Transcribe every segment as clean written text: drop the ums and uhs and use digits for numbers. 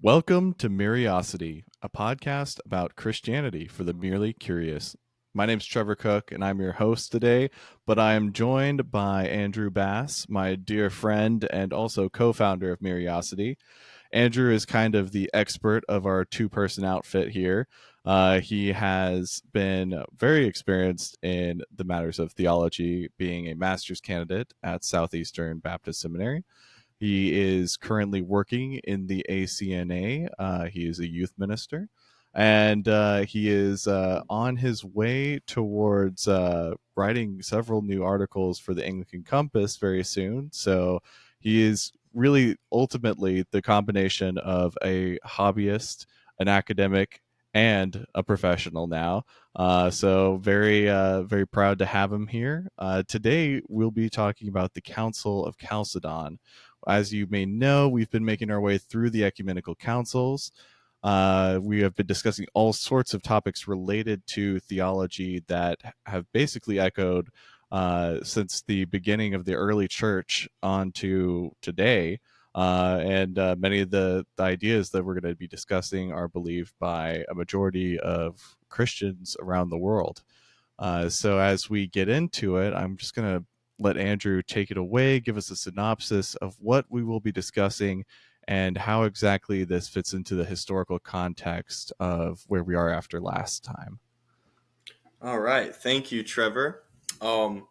Welcome to Myriosity, a podcast about Christianity for the merely curious. My name's Trevor Cook, and I'm your host today, but I am joined by Andrew Bass, my dear friend and also co-founder of Myriosity. Andrew is kind of the expert of our two-person outfit here. He has been very experienced in the matters of theology, being a master's candidate at Southeastern Baptist Seminary. He is currently working in the ACNA. He is a youth minister, and he is on his way towards writing several new articles for the Anglican Compass very soon. So he is really ultimately the combination of a hobbyist, an academic, and a professional now. So very proud to have him here. Today we'll be talking about the Council of Chalcedon. As you may know, we've been making our way through the ecumenical councils. We have been discussing all sorts of topics related to theology that have basically echoed since the beginning of the early church on to today. And many of the ideas that we're going to be discussing are believed by a majority of Christians around the world. So as we get into it, I'm just going to let Andrew take it away, give us a synopsis of what we will be discussing and how exactly this fits into the historical context of where we are after last time. All right. Thank you, Trevor. So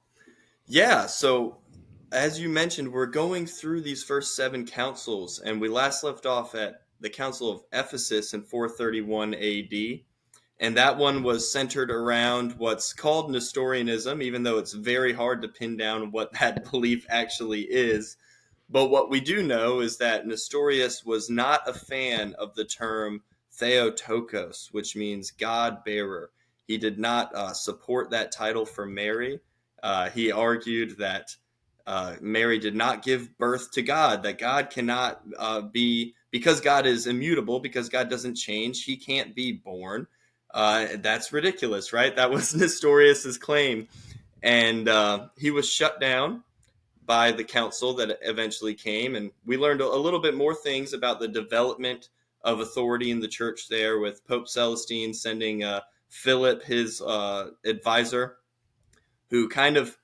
as you mentioned, we're going through these first seven councils, and we last left off at the Council of Ephesus in 431 AD. And that one was centered around what's called Nestorianism, even though it's very hard to pin down what that belief actually is. But what we do know is that Nestorius was not a fan of the term Theotokos, which means God bearer. He did not support that title for Mary. He argued that Mary did not give birth to God, that God cannot because God is immutable, because God doesn't change, he can't be born. That's ridiculous, right? That was Nestorius's claim. And he was shut down by the council that eventually came. And we learned a little bit more things about the development of authority in the church there, with Pope Celestine sending Philip, his advisor, who kind of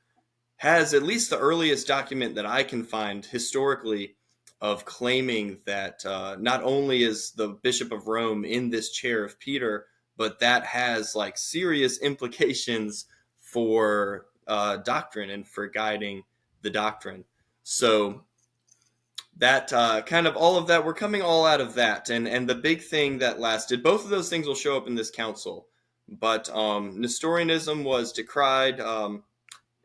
has at least the earliest document that I can find historically of claiming that not only is the Bishop of Rome in this chair of Peter, but that has like serious implications for doctrine and for guiding the doctrine. So that kind of all of that, we're coming all out of that. And the big thing that lasted, both of those things will show up in this council. But Nestorianism was decried.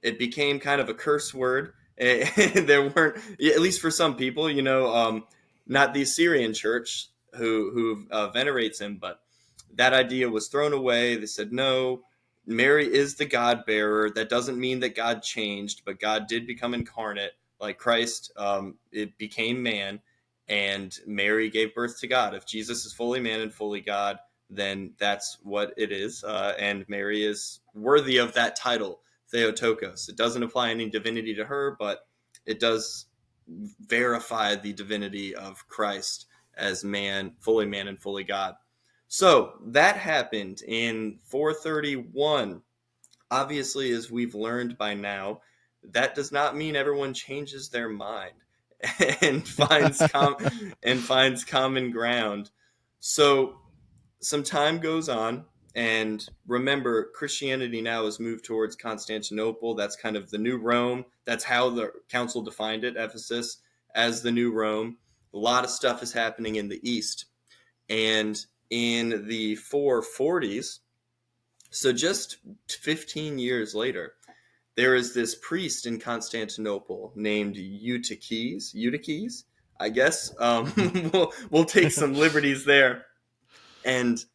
It became kind of a curse word. There weren't, at least for some people, not the Assyrian church who venerates him, but that idea was thrown away. They said, no, Mary is the God bearer. That doesn't mean that God changed, but God did become incarnate. Like Christ, it became man, and Mary gave birth to God. If Jesus is fully man and fully God, then that's what it is. And Mary is worthy of that title, Theotokos. It doesn't apply any divinity to her, but it does verify the divinity of Christ as man and fully God. So that happened in 431. Obviously, as we've learned by now, that does not mean everyone changes their mind and finds common ground. So some time goes on, and remember, Christianity now has moved towards Constantinople. That's kind of the new Rome. That's how the council defined it, Ephesus, as the new Rome. A lot of stuff is happening in the East. And in the 440s, so just 15 years later, there is this priest in Constantinople named Eutyches, I guess. We'll take some liberties there. And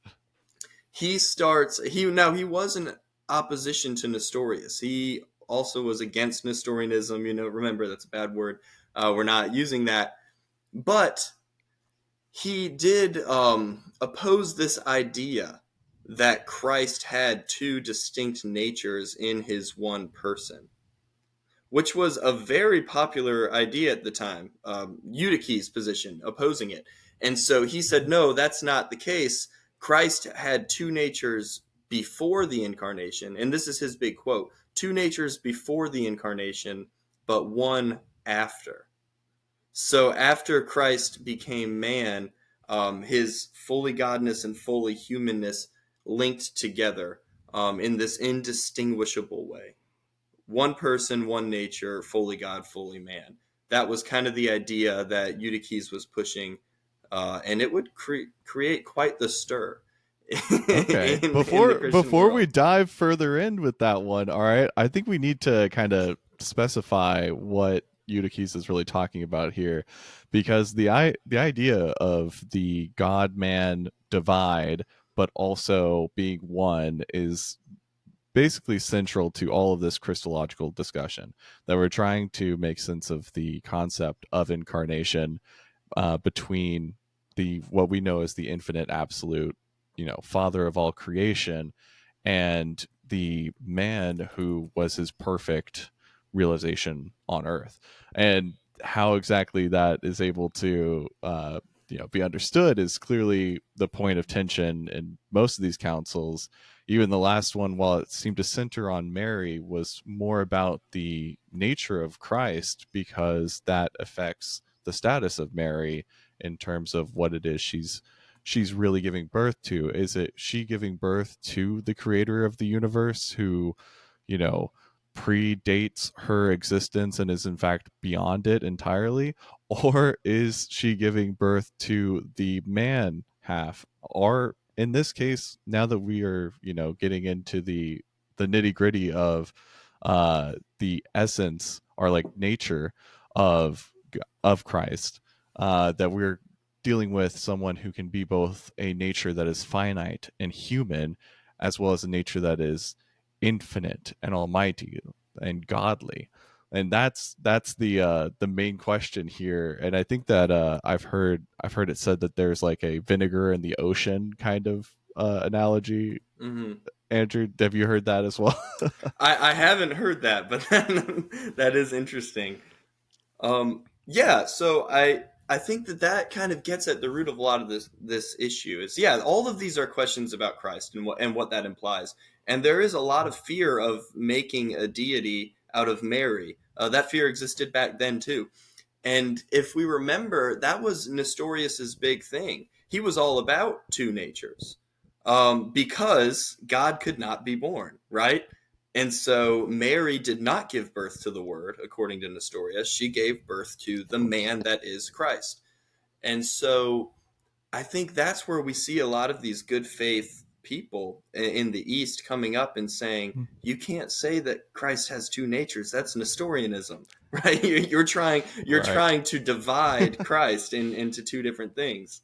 he was in opposition to Nestorius. He also was against Nestorianism. Remember, that's a bad word. We're not using that. But he did oppose this idea that Christ had two distinct natures in his one person, which was a very popular idea at the time. Eutyches' position, opposing it. And so he said, no, that's not the case. Christ had two natures before the incarnation. And this is his big quote: two natures before the incarnation, but one after. So after Christ became man, his fully godness and fully humanness linked together in this indistinguishable way. One person, one nature, fully God, fully man. That was kind of the idea that Eutyches was pushing, and it would create quite the stir Okay. in the Christian Before we world. dive further in with that one, all right, I think we need to kind of specify what Eutyches is really talking about here, because the idea of the God man divide, but also being one, is basically central to all of this Christological discussion, that we're trying to make sense of the concept of incarnation between the what we know as the infinite absolute, Father of all creation, and the man who was his perfect realization on earth. And how exactly that is able to be understood is clearly the point of tension in most of these councils. Even the last one, while it seemed to center on Mary, was more about the nature of Christ, because that affects the status of Mary in terms of what it is she's really giving birth to. Is it she giving birth to the creator of the universe, who, you know, predates her existence and is in fact beyond it entirely? Or is she giving birth to the man half? Or in this case, now that we are, getting into the nitty gritty of the essence, or like nature of Christ, that we're dealing with someone who can be both a nature that is finite and human, as well as a nature that is infinite and almighty and godly. And that's the main question here. And I think that I've heard it said that there's like a vinegar in the ocean kind of analogy. Hmm. Andrew, have you heard that as well? I haven't heard that, but that is interesting. Yeah, so I think that kind of gets at the root of a lot of this issue. Is, yeah, all of these are questions about Christ and what that implies, and there is a lot of fear of making a deity out of Mary. That fear existed back then too. And if we remember, that was Nestorius's big thing. He was all about two natures, because God could not be born, right? And so Mary did not give birth to the Word, according to Nestorius. She gave birth to the man that is Christ. And so I think that's where we see a lot of these good faith people in the East coming up and saying, you can't say that Christ has two natures. That's Nestorianism, right? You're Right. trying to divide Christ into two different things.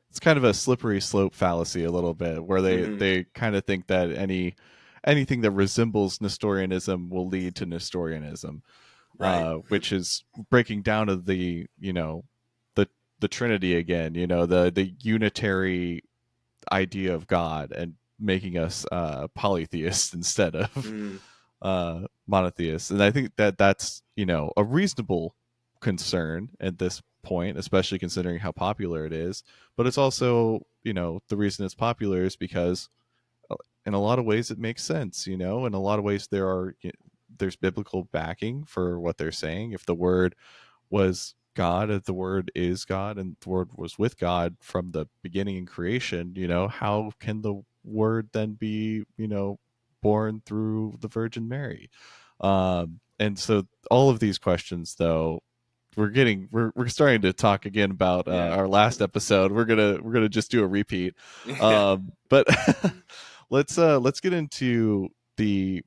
It's kind of a slippery slope fallacy a little bit, where they Hmm. they kind of think that anything that resembles Nestorianism will lead to Nestorianism, Right. which is breaking down of the the Trinity again, the unitary idea of God, and making us polytheists instead of Mm, monotheists. And I think that that's a reasonable concern at this point, especially considering how popular it is. But it's also, the reason it's popular is because in a lot of ways it makes sense. In a lot of ways there's biblical backing for what they're saying. If the word was God, if the word is God, and the word was with God from the beginning in creation, how can the word then be, born through the Virgin Mary? And so all of these questions, though, we're starting to talk again about yeah. our last episode. We're gonna just do a repeat. Yeah. But let's get into the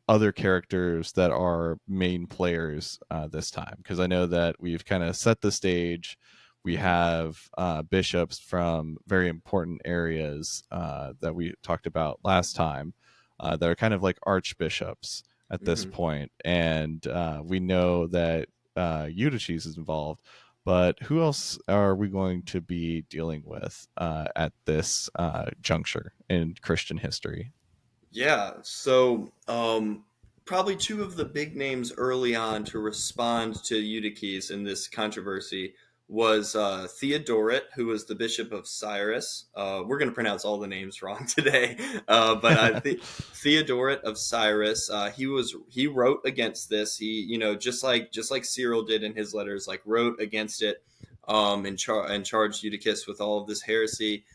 other characters that are main players this time, because I know that we've kind of set the stage. We Hmm. have bishops from very important areas that we talked about last time, that are kind of like archbishops at this Hmm. point, and we know that Eutyches is involved. But who else are we going to be dealing with at this juncture in Christian history? Yeah. So, probably two of the big names early on to respond to Eutyches in this controversy was Theodoret, who was the bishop of Cyrus. We're going to pronounce all the names wrong today, but Theodoret of Cyrus. He wrote against this. He, just like Cyril did in his letters, like wrote against it, and charged Eutychus with all of this heresy.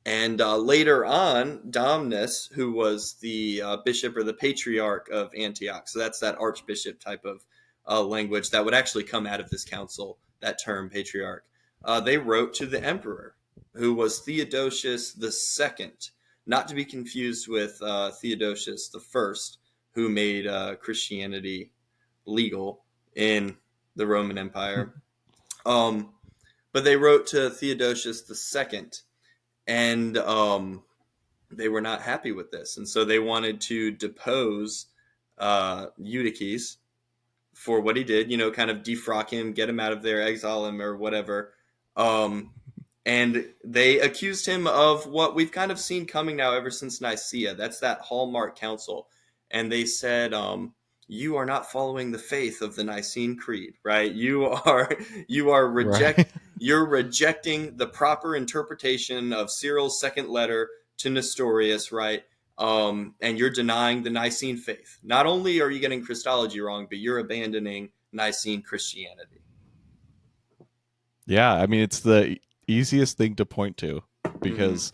And later on, Domnus, who was the bishop or the patriarch of Antioch, so that's that archbishop type of language that would actually come out of this council, that term, patriarch. They wrote to the emperor, who was Theodosius II, not to be confused with Theodosius I, who made Christianity legal in the Roman Empire. But they wrote to Theodosius II, and they were not happy with this, and so they wanted to depose Eutyches for what he did, kind of defrock him, get him out of there, exile him, or whatever. And they accused him of what we've kind of seen coming now ever since Nicaea. That's that hallmark council. And they said, you are not following the faith of the Nicene Creed, right? You're rejecting the proper interpretation of Cyril's second letter to Nestorius, right? And you're denying the Nicene faith. Not only are you getting Christology wrong, but you're abandoning Nicene Christianity. Yeah, I mean, it's the easiest thing to point to, because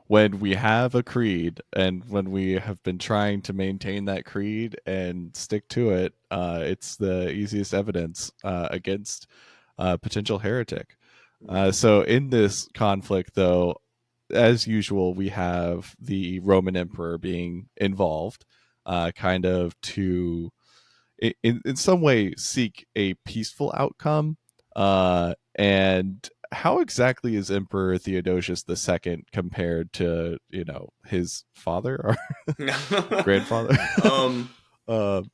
when we have a creed and when we have been trying to maintain that creed and stick to it, it's the easiest evidence against potential heretic. So in this conflict, though, as usual, we have the Roman emperor being involved, kind of to, in some way, seek a peaceful outcome. And how exactly is Emperor Theodosius II compared to, his father or grandfather?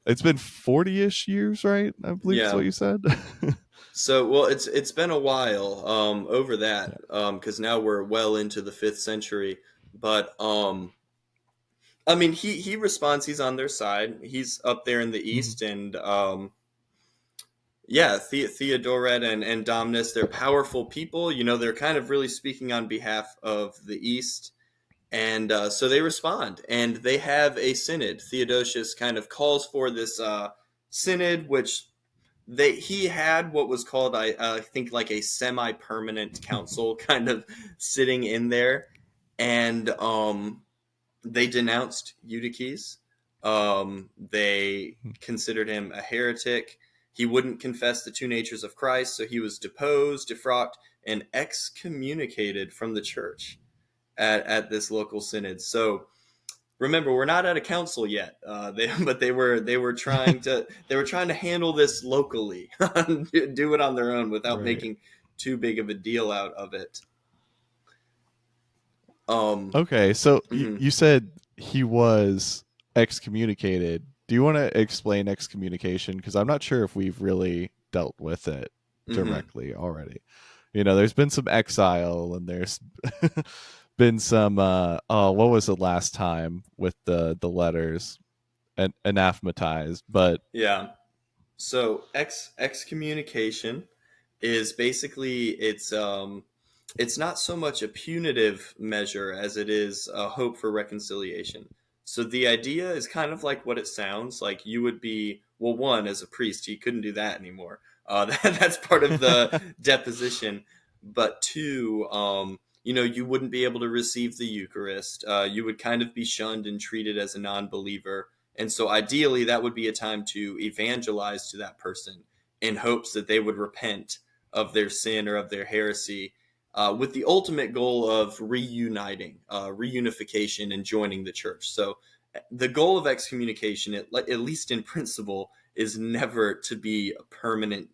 It's been 40-ish years, right? I believe is what you said. So, well, it's been a while over that, because now we're well into the 5th century. But I mean, he responds. He's on their side. He's up there in the east, and Theodoret and Domnus, they're powerful people. They're kind of really speaking on behalf of the east. And so they respond, and they have a synod. Theodosius kind of calls for this synod, which he had what was called, I think, like a semi-permanent council kind of sitting in there. And they denounced Eutyches. They considered him a heretic. He wouldn't confess the two natures of Christ, so he was deposed, defrocked, and excommunicated from the church at this local synod. So remember, we're not at a council yet, but they were trying to handle this locally, do it on their own without making too big of a deal out of it. Okay, so you said he was excommunicated. Do you want to explain excommunication? Because I'm not sure if we've really dealt with it directly already. There's been some exile, and there's been some what was the last time with the letters and anathematized, but so excommunication is basically, it's not so much a punitive measure as it is a hope for reconciliation. So the idea is kind of like what it sounds like. You would be, well, one, as a priest, he couldn't do that anymore. That's part of the deposition. But two, you wouldn't be able to receive the Eucharist. You would kind of be shunned and treated as a non-believer. And so ideally, that would be a time to evangelize to that person in hopes that they would repent of their sin or of their heresy, with the ultimate goal of reuniting, reunification, and joining the church. So the goal of excommunication, at least in principle, is never to be a permanent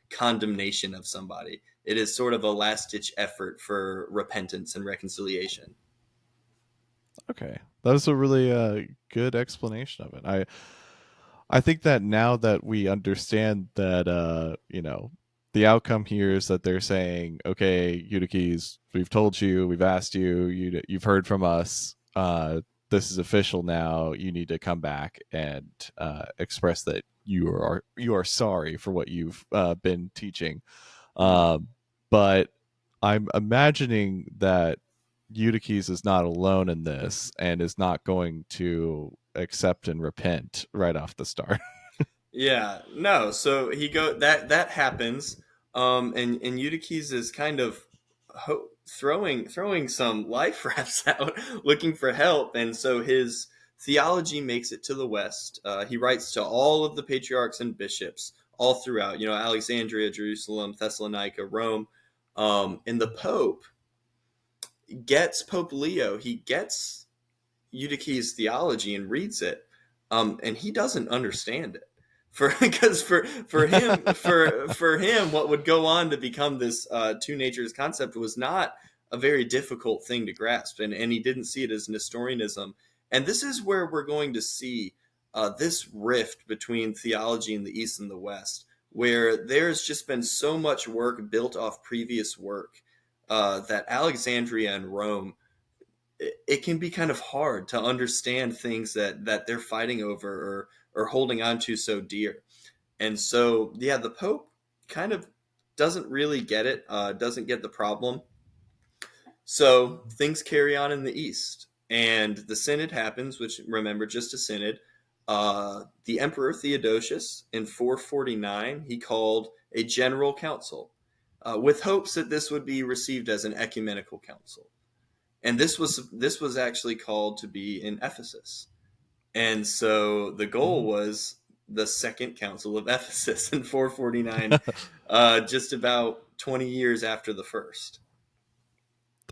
condemnation of somebody. It is sort of a last-ditch effort for repentance and reconciliation. Okay, that was a really good explanation of it. I think that now that we understand that, the outcome here is that they're saying, okay, Eutyches, we've told you, we've asked you, you've heard from us. This is official now. You need to come back and express that you are sorry for what you've been teaching. but I'm imagining that Eutyches is not alone in this and is not going to accept and repent right off the start. Yeah, no. So that happens, and Eutyches is kind of throwing some life rafts out, looking for help, and so his theology makes it to the West. He writes to all of the patriarchs and bishops all throughout, Alexandria, Jerusalem, Thessalonica, Rome, and the Pope Leo. He gets Eutyches' theology and reads it, and he doesn't understand it. For him, what would go on to become this two natures concept was not a very difficult thing to grasp, and he didn't see it as Nestorianism. And this is where we're going to see this rift between theology in the East and the West, where there's just been so much work built off previous work that Alexandria and Rome, it can be kind of hard to understand things that they're fighting over or holding on to so dear. And so, yeah, the Pope kind of doesn't really get it, doesn't get the problem. So things carry on in the East. And the synod happens, which, remember, just a synod. The Emperor Theodosius in 449, he called a general council with hopes that this would be received as an ecumenical council. And this was actually called to be in Ephesus. And so the goal was the Second Council of Ephesus in 449, just about 20 years after the first.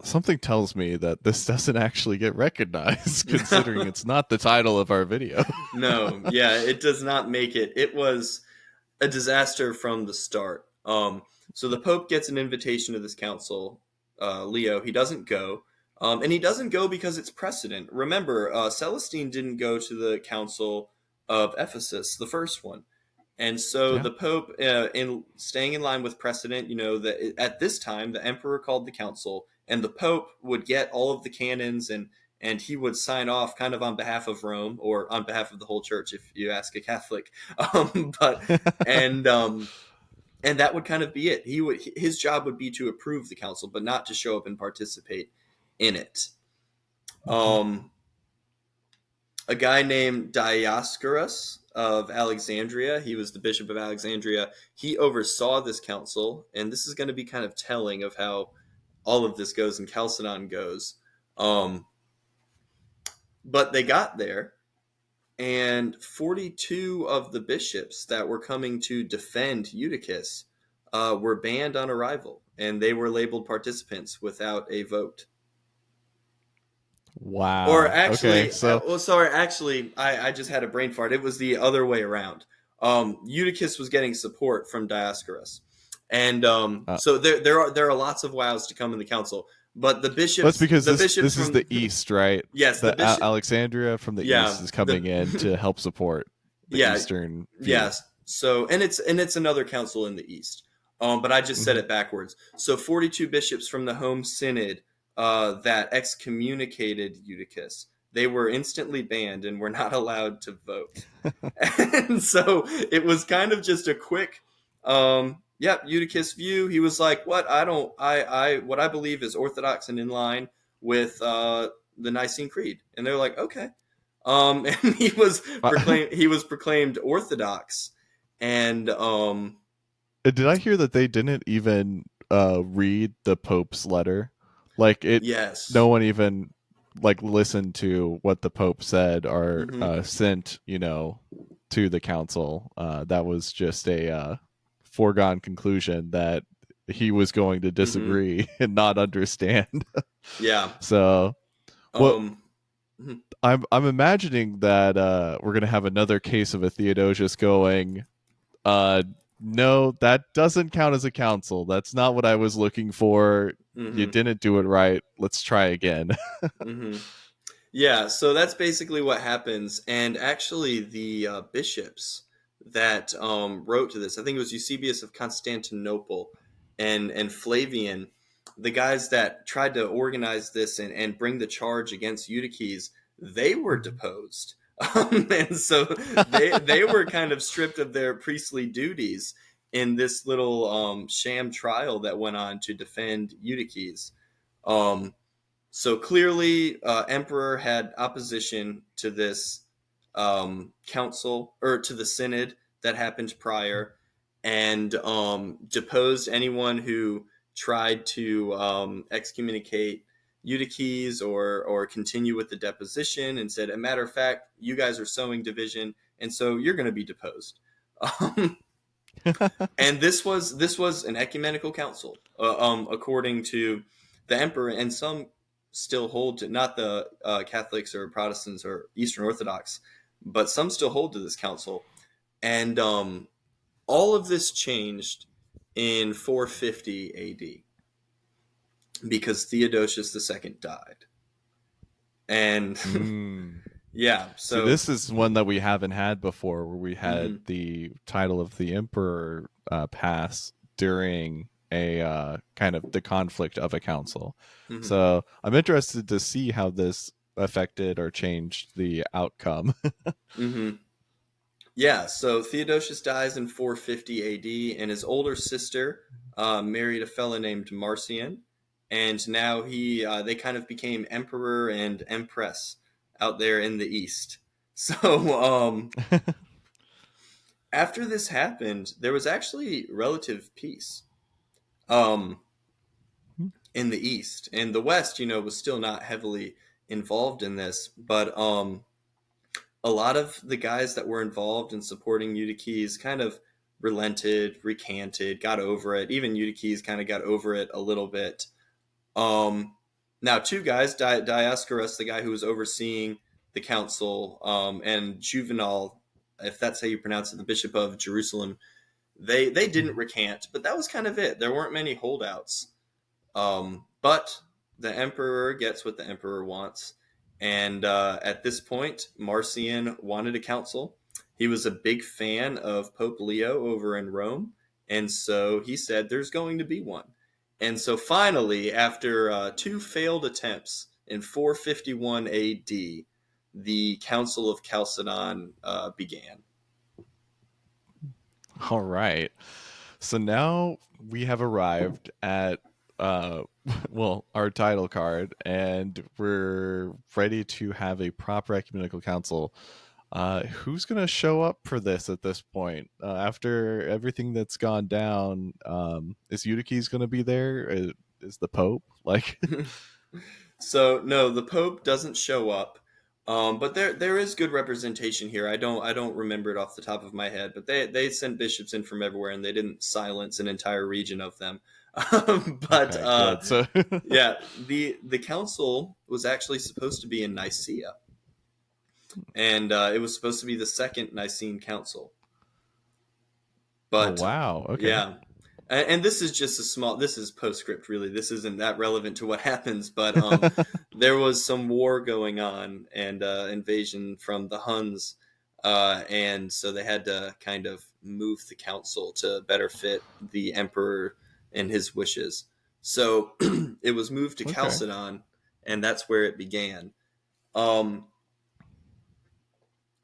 Something tells me that this doesn't actually get recognized, considering it's not the title of our video. No, yeah, it does not make it. It was a disaster from the start. So the Pope gets an invitation to this council. Leo, he doesn't go. And he doesn't go because it's precedent. Remember, Celestine didn't go to the Council of Ephesus, the first one. And so the Pope, in staying in line with precedent, that at this time, the Emperor called the council, and the Pope would get all of the canons, and he would sign off kind of on behalf of Rome, or on behalf of the whole church, if you ask a Catholic. And that would kind of be it. His job would be to approve the council, but not to show up and participate in it. A guy named Dioscorus of Alexandria, he was the Bishop of Alexandria, he oversaw this council, and this is going to be kind of telling of how all of this goes and Chalcedon goes. But they got there, and 42 of the bishops that were coming to defend Eutychus were banned on arrival, and they were labeled participants without a vote. Wow. Or actually, okay, so I just had a brain fart. It was the other way around. Eutychus was getting support from Dioscorus, and so there are lots of wows to come in the council. But the bishops, that's because this is the East, right? Yes, the Alexandria from the East is coming in to help support the Eastern view. Yes. So and it's another council in the East. But I just said it backwards. So 42 bishops from the home synod that excommunicated Eutychus, they were instantly banned and were not allowed to vote. And so it was kind of just a quick, Eutychus view. He was like, what I believe is orthodox and in line with the Nicene Creed. And they're like, okay. And he was proclaimed orthodox. And did I hear that they didn't even read the Pope's letter? Like it, yes. No one even listened to what the Pope said or sent, to the council. That was just a foregone conclusion that he was going to disagree and not understand. Yeah. So, I'm imagining that we're gonna have another case of a Theodosius going, no, that doesn't count as a council. That's not what I was looking for. You didn't do it right. Let's try again. Yeah, so that's basically what happens. And actually, the bishops that wrote to this, I think it was Eusebius of Constantinople and Flavian, the guys that tried to organize this and bring the charge against Eutyches, they were deposed. And so they were kind of stripped of their priestly duties. in this little sham trial that went on to defend Eutyches. Um, so clearly, Emperor had opposition to this council or to the synod that happened prior, and deposed anyone who tried to excommunicate Eutyches or continue with the deposition, and said, "A matter of fact, you guys are sowing division, and so you're going to be deposed." Um, and this was an ecumenical council, according to the emperor, and some still hold to, not the Catholics or Protestants or Eastern Orthodox, but some still hold to this council. And all of this changed in 450 AD because Theodosius II died. And yeah, See, so this is one that we haven't had before, where we had mhm, the title of the emperor pass during a kind of the conflict of a council. mhm. So I'm interested to see how this affected or changed the outcome. Mm-hmm. Yeah, so Theodosius dies in 450 AD, and his older sister married a fellow named Marcian, and now they kind of became emperor and empress out there in the east. So after this happened, there was actually relative peace um, in the east, and the west, was still not heavily involved in this, but a lot of the guys that were involved in supporting Eutyches kind of relented, recanted, got over it. Even Eutyches kind of got over it a little bit. Um, Now, two guys, Dioscorus, the guy who was overseeing the council, and Juvenal, if that's how you pronounce it, the Bishop of Jerusalem, they didn't recant, but that was kind of it. There weren't many holdouts. But the emperor gets what the emperor wants. And at this point, Marcian wanted a council. He was a big fan of Pope Leo over in Rome. And so he said, there's going to be one. And so finally, after two failed attempts in 451 AD, the Council of Chalcedon began. All right. So now we have arrived at well, our title card, and we're ready to have a proper ecumenical council. Who's going to show up for this at this point? After everything that's gone down, is Eutyches going to be there? Is the Pope like? So no, the Pope doesn't show up, but there is good representation here. I don't remember it off the top of my head, but they sent bishops in from everywhere, and they didn't silence an entire region of them. But Okay, good. So yeah, the council was actually supposed to be in Nicaea, and it was supposed to be the second Nicene Council. oh But wow, okay. yeah, and this is just a small. This is postscript, really. This isn't that relevant to what happens, but there was some war going on and invasion from the Huns, and so they had to kind of move the council to better fit the emperor and his wishes. So it was moved to Okay. Chalcedon, and that's where it began. Um,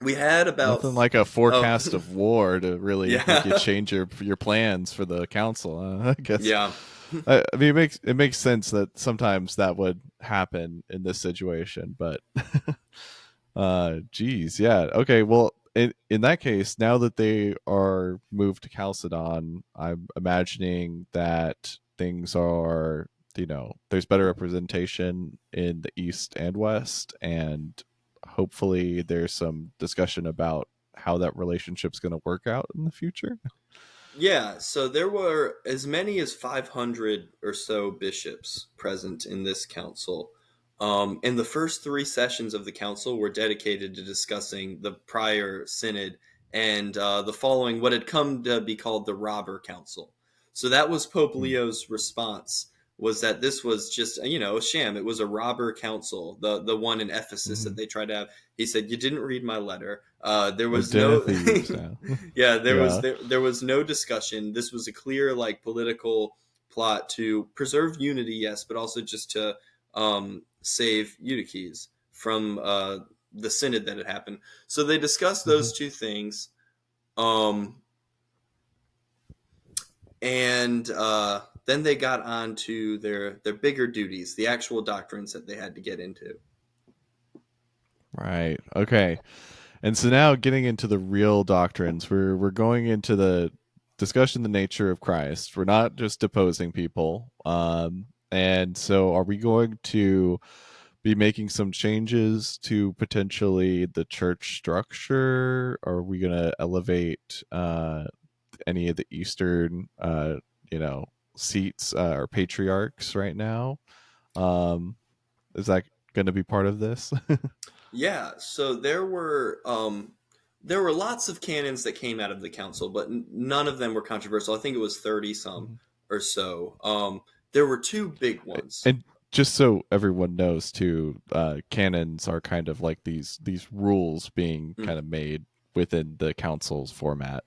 we had about Nothing like a oh forecast of war to really make you yeah change your plans for the council. I guess. yeah. I mean, it makes sense that sometimes that would happen in this situation, but geez, yeah, okay. Well, in that case, now that they are moved to Chalcedon, I'm imagining that things are, there's better representation in the east and west, and hopefully there's some discussion about how that relationship's going to work out in the future. Yeah, so there were as many as 500 or so bishops present in this council. And the first three sessions of the council were dedicated to discussing the prior synod and the following, what had come to be called the Robber Council. So that was Pope Hmm. Leo's response, was that this was just, a sham. It was a robber council, the one in Ephesus that Hmm. they tried to have. He said, "You didn't read my letter. There A was den of no thieves now. yeah, Yeah. there was no discussion. This was a clear like political plot to preserve unity, yes, but also just to save Eutyches from the synod that had happened. So they discussed Hmm. those two things. Um, and then they got on to their bigger duties, the actual doctrines that they had to get into. Right. Okay. And so now getting into the real doctrines, we're going into the discussion the nature of Christ. We're not just deposing people. And so are we going to be making some changes to potentially the church structure? Are we going to elevate any of the Eastern, seats or patriarchs right now? Um, is that going to be part of this? Yeah, so there were lots of canons that came out of the council, but none of them were controversial. I think it was 30 some or so. There were two big ones. And just so everyone knows too, canons are kind of like these rules being Mm, kind of made within the council's format.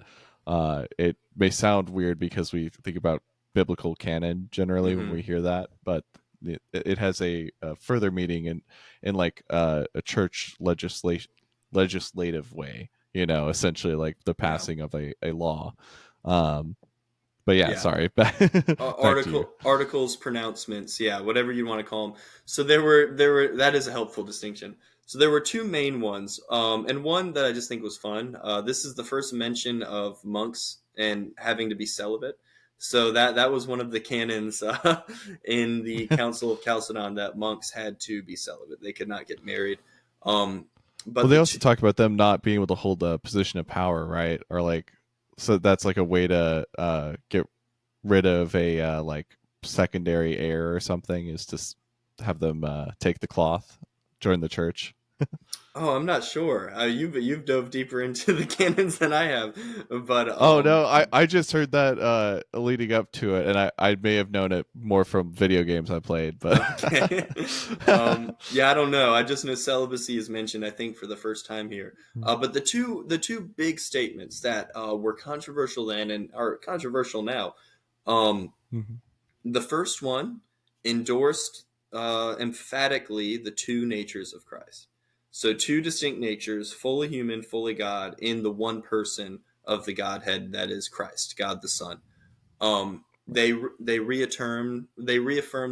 It may sound weird because we think about biblical canon generally when hmm we hear that, but it has a further meaning in like a church legislative way. Essentially like the Yeah, passing of a law. Um, but yeah, yeah. sorry, back to you. Articles, pronouncements, yeah, whatever you want to call them. So there were that is a helpful distinction. So there were two main ones, and one that I just think was fun. This is the first mention of monks and having to be celibate. So that was one of the canons in the Council of Chalcedon, that monks had to be celibate; they could not get married. Um, Well, but they the also talk about them not being able to hold a position of power, right? Or like, so that's like a way to get rid of a like secondary heir or something is to have them take the cloth, join the church. Oh, I'm not sure. You've dove deeper into the canons than I have, but Oh no, I just heard that leading up to it, and I may have known it more from video games I played, but okay. Yeah, I don't know. I just know celibacy is mentioned, I think, for the first time here. But the two big statements that were controversial then and are controversial now. Um, Mhm. the first one endorsed emphatically the two natures of Christ. So two distinct natures, fully human, fully God, in the one person of the Godhead that is Christ, God the Son. They reaffirm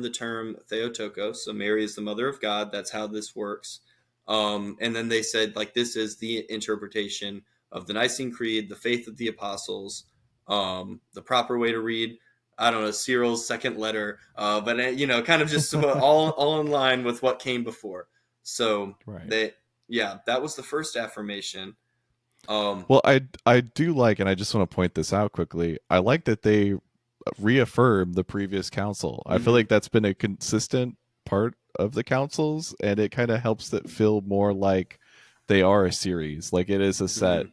the term Theotokos, so Mary is the mother of God. That's how this works. And then they said, like, this is the interpretation of the Nicene Creed, the faith of the apostles, the proper way to read. I don't know, Cyril's second letter, but kind of just all in line with what came before. So Right. yeah, that was the first affirmation. Um, Well, I do like, and I just want to point this out quickly. I like that they reaffirm the previous council. I feel mhm, like that's been a consistent part of the councils, and it kind of helps that feel more like they are a series. Like it is a set mhm,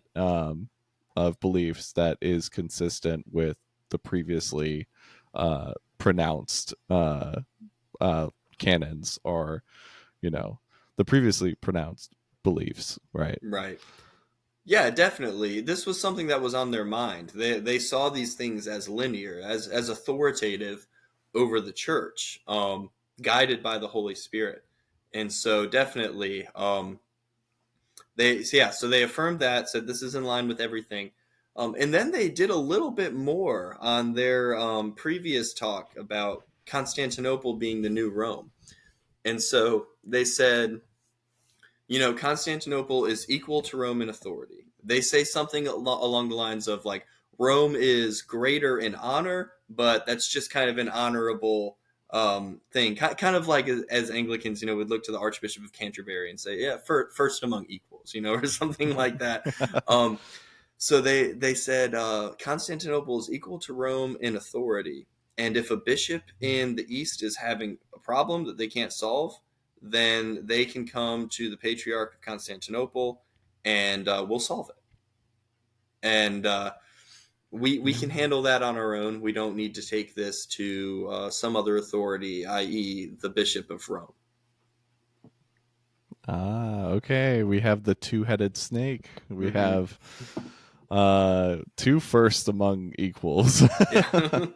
of beliefs that is consistent with the previously pronounced uh, canons, or you know, the previously pronounced beliefs. Right. right. Yeah, definitely. This was something that was on their mind. They saw these things as linear, as authoritative over the church, guided by the Holy Spirit. And so definitely, so they affirmed that, said this is in line with everything. And then they did a little bit more on their previous talk about Constantinople being the new Rome. And so they said, Constantinople is equal to Rome in authority. They say something along the lines of, like, Rome is greater in honor, but that's just kind of an honorable thing. Kind of like as Anglicans, would look to the Archbishop of Canterbury and say, yeah, first among equals, or something like that. Um, so they said Constantinople is equal to Rome in authority, and if a bishop in the East is having a problem that they can't solve, then they can come to the Patriarch of Constantinople, and we'll solve it. And we can handle that on our own. We don't need to take this to some other authority, i.e., the Bishop of Rome. Ah, okay. We have the two-headed snake. We Hmm have two first among equals. Yeah.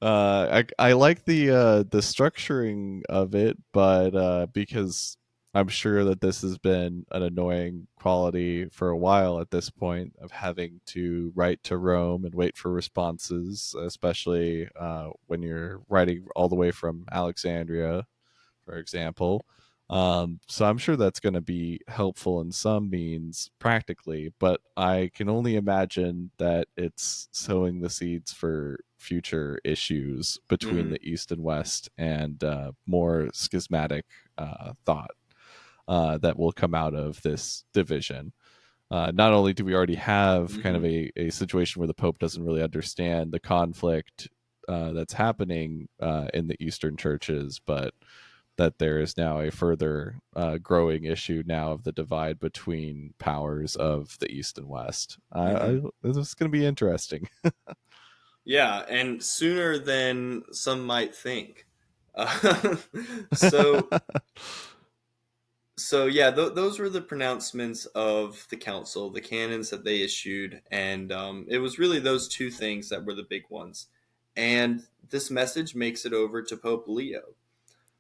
I like the structuring of it, but because I'm sure that this has been an annoying quality for a while at this point of having to write to Rome and wait for responses, especially when you're writing all the way from Alexandria, for example. So I'm sure that's going to be helpful in some means practically, but I can only imagine that it's sowing the seeds for future issues between Mm-hmm. the East and West and more schismatic thought that will come out of this division. Not only do we already have kind of Mm-hmm. a situation where the Pope doesn't really understand the conflict that's happening in the Eastern churches, but that there is now a further growing issue now of the divide between powers of the East and West. Mm-hmm. This is going to be interesting. Yeah, and sooner than some might think. Uh, so so yeah, those were the pronouncements of the council, the canons that they issued, and it was really those two things that were the big ones. And this message makes it over to Pope Leo,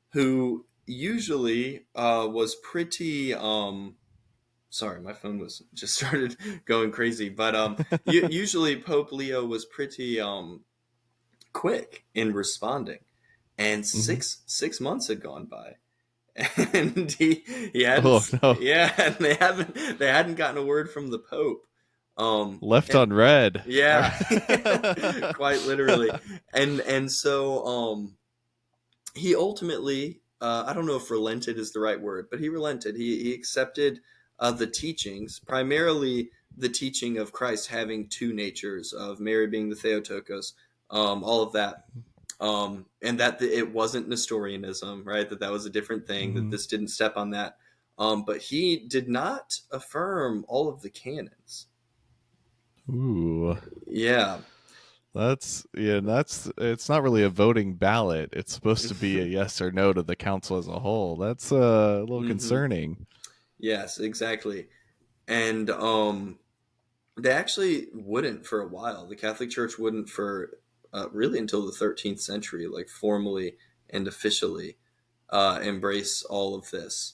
who usually was pretty. Sorry, my phone was just started going crazy, but usually Pope Leo was pretty quick in responding, and Mhm. 6 months had gone by. And he hadn't, Oh no, yeah, and they hadn't gotten a word from the Pope. left And on red. yeah, quite literally. And so he ultimately, I don't know if relented is the right word, but he relented. He accepted the teachings, primarily the teaching of Christ having two natures, of Mary being the Theotokos, all of that, and that it wasn't Nestorianism, right? That was a different thing. That Mhm. this didn't step on that. But he did not affirm all of the canons. Ooh, Yeah. that's it's not really a voting ballot. It's supposed to be a yes or no to the council as a whole. That's a little Hmm. concerning. Yes, exactly. And they actually wouldn't for a while. The Catholic Church wouldn't for really until the 13th century, like formally and officially embrace all of this.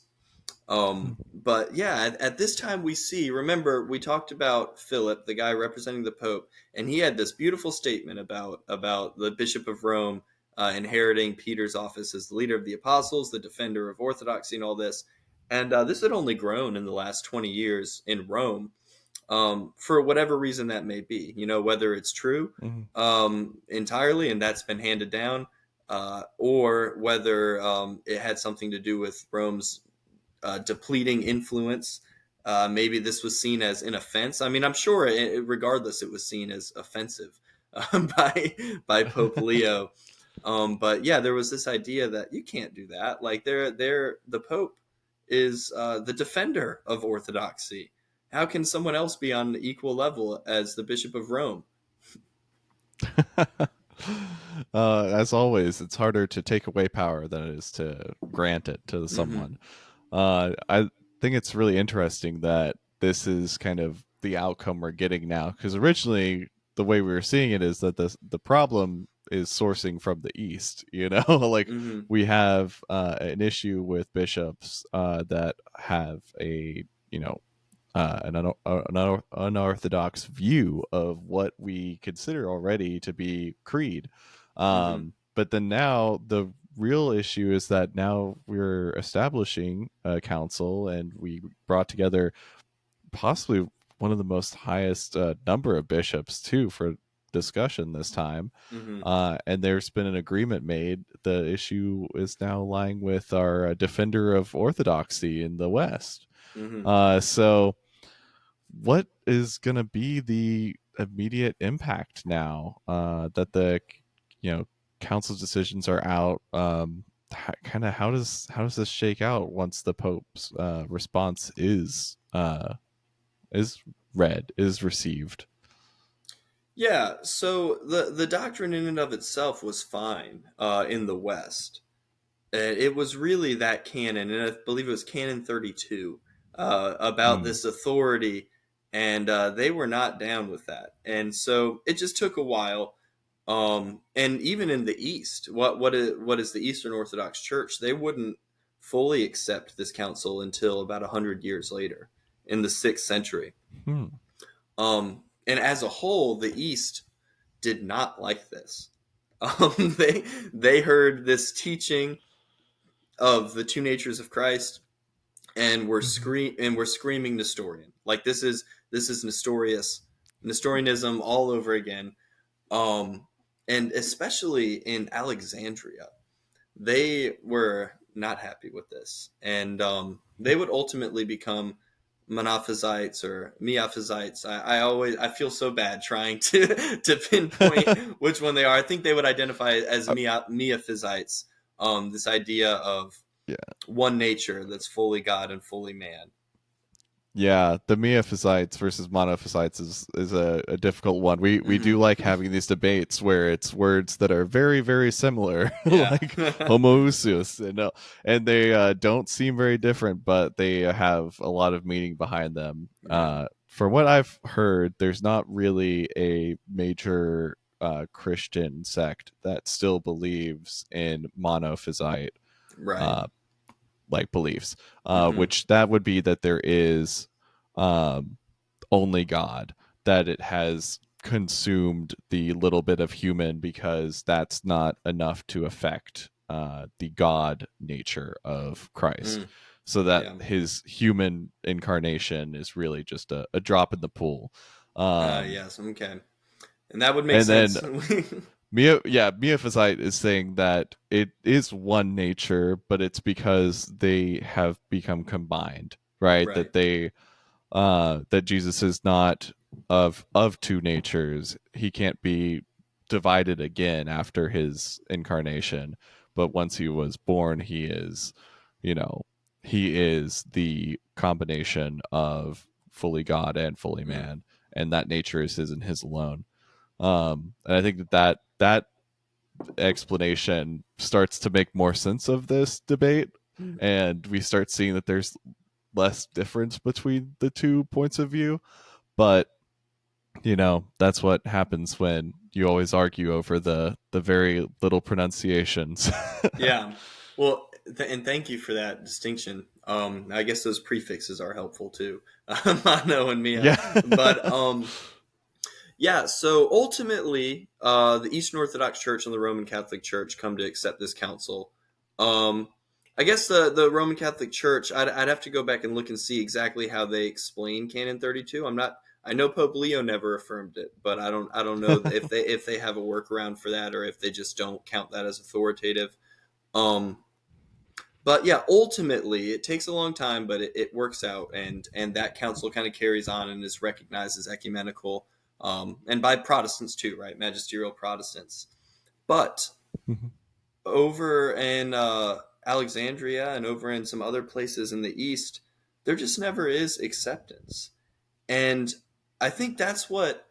But yeah, at this time we see, remember, we talked about Philip, the guy representing the Pope, and he had this beautiful statement about the Bishop of Rome inheriting Peter's office as the leader of the apostles, the defender of orthodoxy, and all this. And this had only grown in the last 20 years in Rome, for whatever reason that may be. Whether it's true Mhm. entirely, and that's been handed down, or whether it had something to do with Rome's depleting influence. Maybe this was seen as an offense. I mean, I'm sure, regardless, it was seen as offensive by Pope Leo. But yeah, there was this idea that you can't do that. Like, the Pope is the defender of orthodoxy. How can someone else be on equal level as the Bishop of Rome? As always, it's harder to take away power than it is to grant it to Mm-hmm. someone. I think it's really interesting that this is kind of the outcome we're getting now, because originally the way we were seeing it is that the problem is sourcing from the east. Like Mm-hmm. we have an issue with bishops that have a an unorthodox view of what we consider already to be creed. Mm-hmm. But then now the real issue is that now we're establishing a council, and we brought together possibly one of the most highest number of bishops too for discussion this time. Mm-hmm. And there's been an agreement made. The issue is now lying with our defender of orthodoxy in the West. Mm-hmm. So what is going to be the immediate impact now that the council's decisions are out? Kind of how does this shake out once the Pope's response is read, is received? Yeah, so the doctrine in and of itself was fine in the West. It was really that canon, and I believe it was Canon 32, about Mm. this authority, and they were not down with that. And so it just took a while. And even in the East, what is the Eastern Orthodox Church? They wouldn't fully accept this council until about 100 years later in the 6th century. Hmm. And as a whole, the East did not like this. They heard this teaching of the two natures of Christ and were Mhm. screaming Nestorian. Like this is Nestorianism all over again. And especially in Alexandria, they were not happy with this, and they would ultimately become Monophysites or Miaphysites. I feel so bad trying to pinpoint which one they are. I think they would identify as Uh, Miaphysites. This idea of yeah. one nature that's fully God and fully man. Yeah, the Miaphysites versus Monophysites is a difficult one. We do like Hmm. having these debates where it's words that are very very similar, Yeah. like homoousios, and they don't seem very different, but they have a lot of meaning behind them. Yeah. From what I've heard, there's not really a major Christian sect that still believes in monophysite Right. uh, like beliefs, Hmm. which that would be that there is um, only God, that it has consumed the little bit of human because that's not enough to affect the God nature of Christ. Mm. So that Yeah. his human incarnation is really just a drop in the pool. Um, Yes. Okay. And that would make and then sense. Miaphysite is saying that it is one nature, but it's because they have become combined, right? Right. That they that Jesus is not of two natures. He can't be divided again after his incarnation, but once he was born, he is, you know, he is the combination of fully God and fully Mm. man, and that nature is his and his alone. And I think that explanation starts to make more sense of this debate, Mm. and we start seeing that there's less difference between the two points of view. But that's what happens when you always argue over the very little pronunciations. Yeah. Well, and thank you for that distinction. I guess those prefixes are helpful too, mono and mia. Yeah. But yeah. So ultimately, the Eastern Orthodox Church and the Roman Catholic Church come to accept this council. Um, I guess the Roman Catholic Church, I'd have to go back and look and see exactly how they explain Canon 32. I'm not. I know Pope Leo never affirmed it, but I don't know if they have a workaround for that or if they just don't count that as authoritative. Um, but yeah, ultimately, it takes a long time, but it works out, and that council kind of carries on and is recognized as ecumenical, and by Protestants too, right? Magisterial Protestants. But over in Alexandria and over in some other places in the East, there just never is acceptance, and I think that's what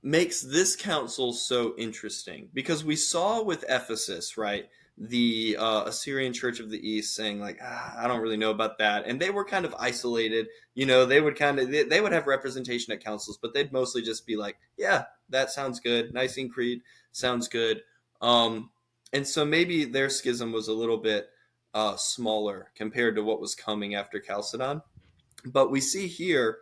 makes this council so interesting because we saw with Ephesus, right? The Assyrian Church of the East saying like, I don't really know about that, and they were kind of isolated. They would they would have representation at councils, but they'd mostly just be like, yeah, that sounds good. Nicene Creed sounds good. Um, and so maybe their schism was a little bit smaller compared to what was coming after Chalcedon. But we see here,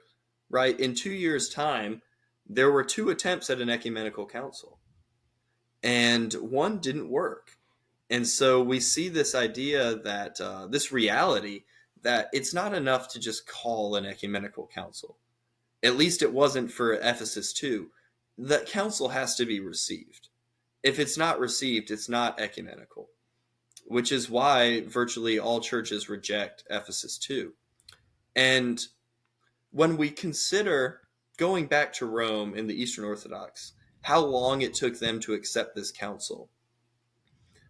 right, in 2 years' time, there were two attempts at an ecumenical council, and one didn't work. And so we see this idea that this reality that it's not enough to just call an ecumenical council. At least it wasn't for Ephesus too. The council has to be received. If it's not received, it's not ecumenical, which is why virtually all churches reject Ephesus too. And when we consider going back to Rome in the Eastern Orthodox, how long it took them to accept this council,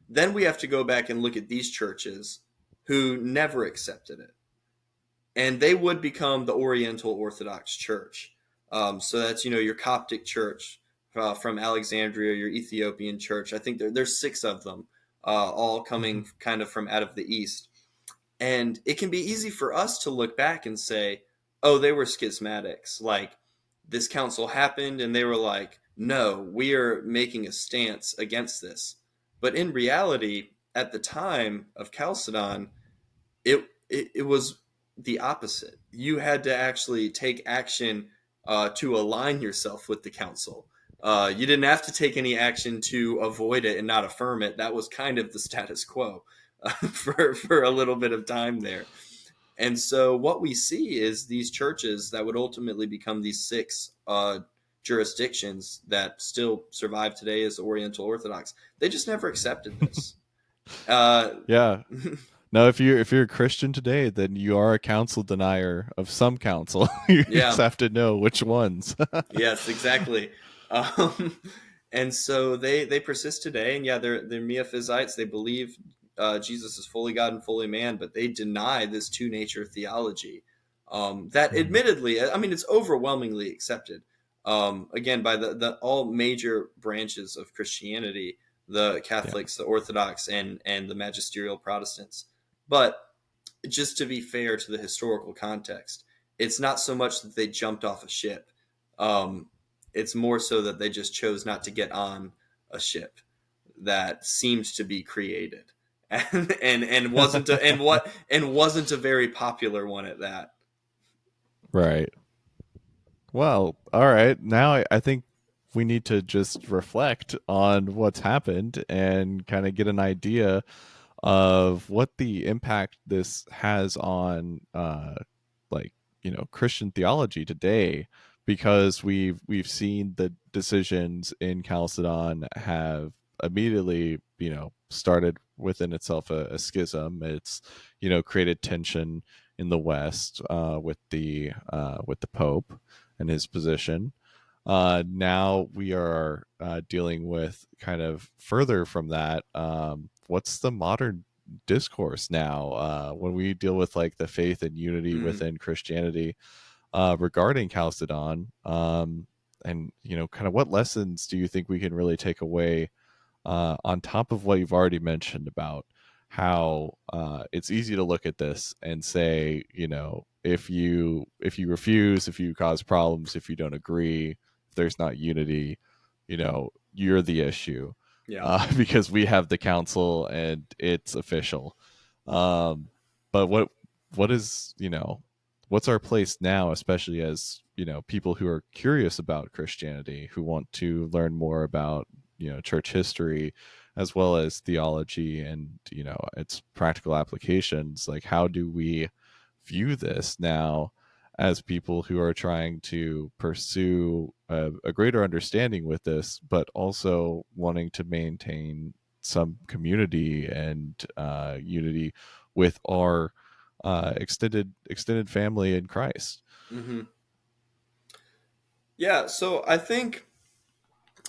then we have to go back and look at these churches who never accepted it. And they would become the Oriental Orthodox Church. So that's, your Coptic church from Alexandria, your Ethiopian church. I think there's six of them, all coming kind of from out of the East. And it can be easy for us to look back and say, oh, they were schismatics. Like, this council happened and they were like, no, we are making a stance against this. But in reality, at the time of Chalcedon, it was the opposite. You had to actually take action to align yourself with the council. You didn't have to take any action to avoid it and not affirm it. That was kind of the status quo for a little bit of time there. And so what we see is these churches that would ultimately become these six jurisdictions that still survive today as Oriental Orthodox. They just never accepted this. Uh, Yeah. No, if you're a Christian today, then you are a council denier of some council. You just yeah. have to know which ones. Yes, exactly. Um, and so they persist today, and yeah, they're Miaphysites. They believe Jesus is fully God and fully man, but they deny this two nature theology. That admittedly, I mean, it's overwhelmingly accepted. Again, by the all major branches of Christianity, the Yeah. Catholics, the Orthodox, and the magisterial Protestants. But just to be fair to the historical context, it's not so much that they jumped off a ship. Um, it's more so that they just chose not to get on a ship that seemed to be created, and wasn't a, and wasn't a very popular one at that. Right. Well, all right. Now I think we need to just reflect on what's happened and kind of get an idea of what the impact this has on like Christian theology today, because we've seen the decisions in Chalcedon have immediately started within itself a schism. It's created tension in the West with the Pope and his position. Now we are dealing with kind of further from that. What's the modern discourse now when we deal with like the faith and unity Mm, within Christianity regarding Chalcedon? And kind of what lessons do you think we can really take away on top of what you've already mentioned about how it's easy to look at this and say, if you refuse, if you cause problems, if you don't agree, if there's not unity, you're the issue, yeah. because we have the council and it's official. Um, but what is what's our place now, especially as people who are curious about Christianity, who want to learn more about church history as well as theology and its practical applications. Like, how do we view this now as people who are trying to pursue a greater understanding with this, but also wanting to maintain some community and unity with our extended family in Christ? Hmm. Yeah. So I think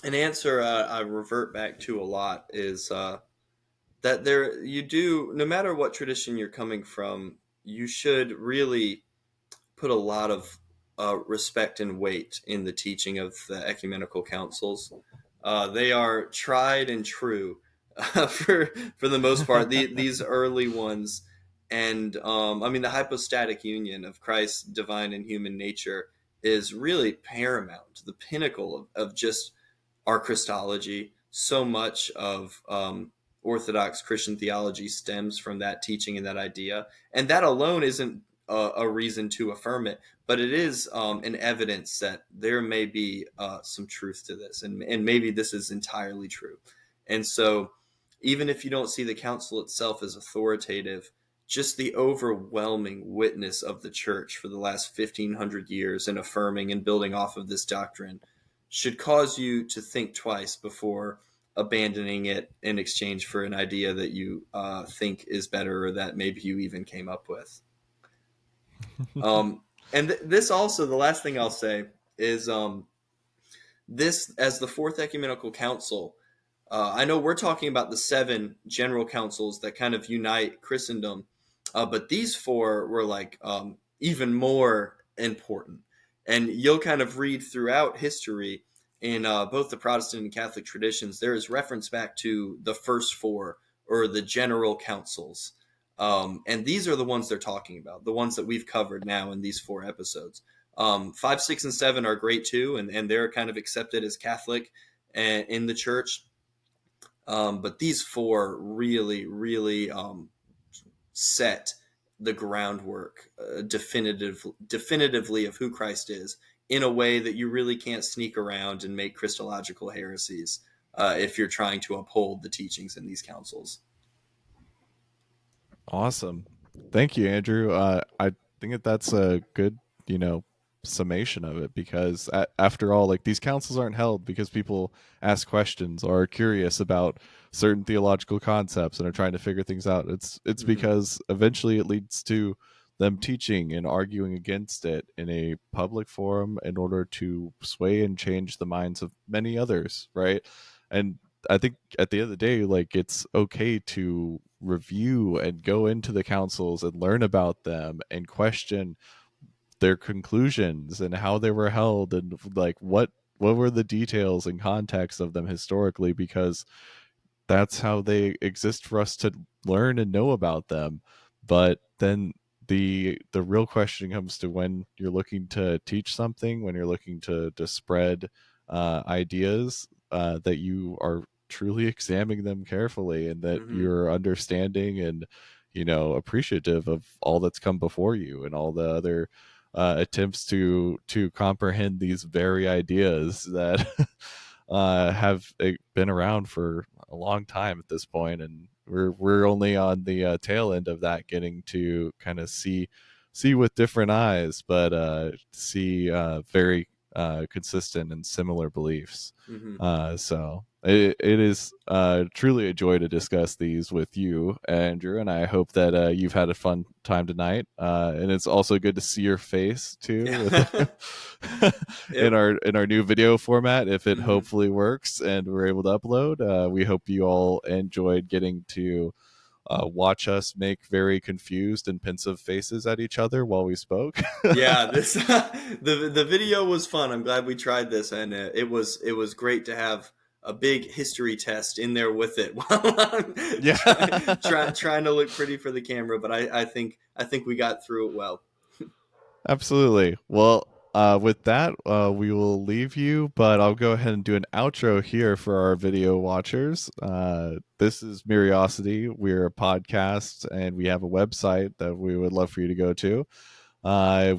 an answer I revert back to a lot is that there you do, no matter what tradition you're coming from, you should really put a lot of respect and weight in the teaching of the ecumenical councils. They are tried and true for the most part. These early ones, and I mean the hypostatic union of Christ's divine and human nature is really paramount, the pinnacle of just our Christology. So much of Orthodox Christian theology stems from that teaching and that idea, and that alone isn't a reason to affirm it, but it is an evidence that there may be some truth to this, and maybe this is entirely true. And so, even if you don't see the council itself as authoritative, just the overwhelming witness of the church for the last 1500 years in affirming and building off of this doctrine should cause you to think twice before abandoning it in exchange for an idea that you think is better or that maybe you even came up with. And this also, the last thing I'll say is this, as the Fourth Ecumenical Council, I know we're talking about the seven general councils that kind of unite Christendom, but these four were like even more important. And you'll kind of read throughout history in both the Protestant and Catholic traditions, there is reference back to the first four or the general councils. And these are the ones they're talking about, the ones that we've covered now in these four episodes. 5, 6, and 7 are great too, and they're kind of accepted as Catholic in the church. But these four really, really set the groundwork definitively of who Christ is in a way that you really can't sneak around and make Christological heresies if you're trying to uphold the teachings in these councils. Awesome. Thank you, Andrew. I think that that's a good, summation of it, because after all, like, these councils aren't held because people ask questions or are curious about certain theological concepts and are trying to figure things out. It's Mm-hmm. because eventually it leads to them teaching and arguing against it in a public forum in order to sway and change the minds of many others, right? And I think at the end of the day, like, it's okay to review and go into the councils and learn about them and question their conclusions and how they were held, and like what were the details and context of them historically, because that's how they exist for us to learn and know about them. But then the real question comes to when you're looking to teach something, when you're looking to spread ideas, that you are truly examining them carefully, and that Mm-hmm. you're understanding and appreciative of all that's come before you and all the other attempts to comprehend these very ideas that have been around for a long time at this point, and we're only on the tail end of that, getting to kind of see with different eyes, but see very consistent and similar beliefs. Mm-hmm. So it is truly a joy to discuss these with you, Andrew, and I hope that you've had a fun time tonight. And it's also good to see your face too Yeah. in It, our new video format, if it mm-hmm. hopefully works and we're able to upload. We hope you all enjoyed getting to watch us make very confused and pensive faces at each other while we spoke. Yeah, this the video was fun. I'm glad we tried this, and it was great to have a big history test in there with it while I'm Yeah. trying to look pretty for the camera. But I think we got through it well. Absolutely. Well, with that, we will leave you, but I'll go ahead and do an outro here for our video watchers. This is Curiosity. We're a podcast and we have a website that we would love for you to go to.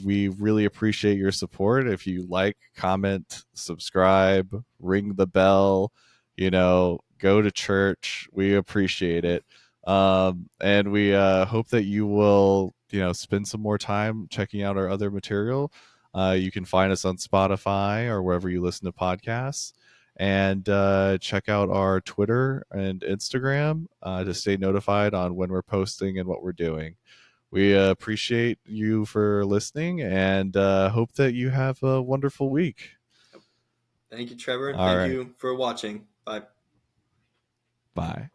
We really appreciate your support. If you like, comment, subscribe, ring the bell, go to church. We appreciate it. And we hope that you will, spend some more time checking out our other material. You can find us on Spotify or wherever you listen to podcasts. And check out our Twitter and Instagram to stay notified on when we're posting and what we're doing. We appreciate you for listening, and hope that you have a wonderful week. Thank you, Trevor, and All thank right. you for watching. Bye. Bye.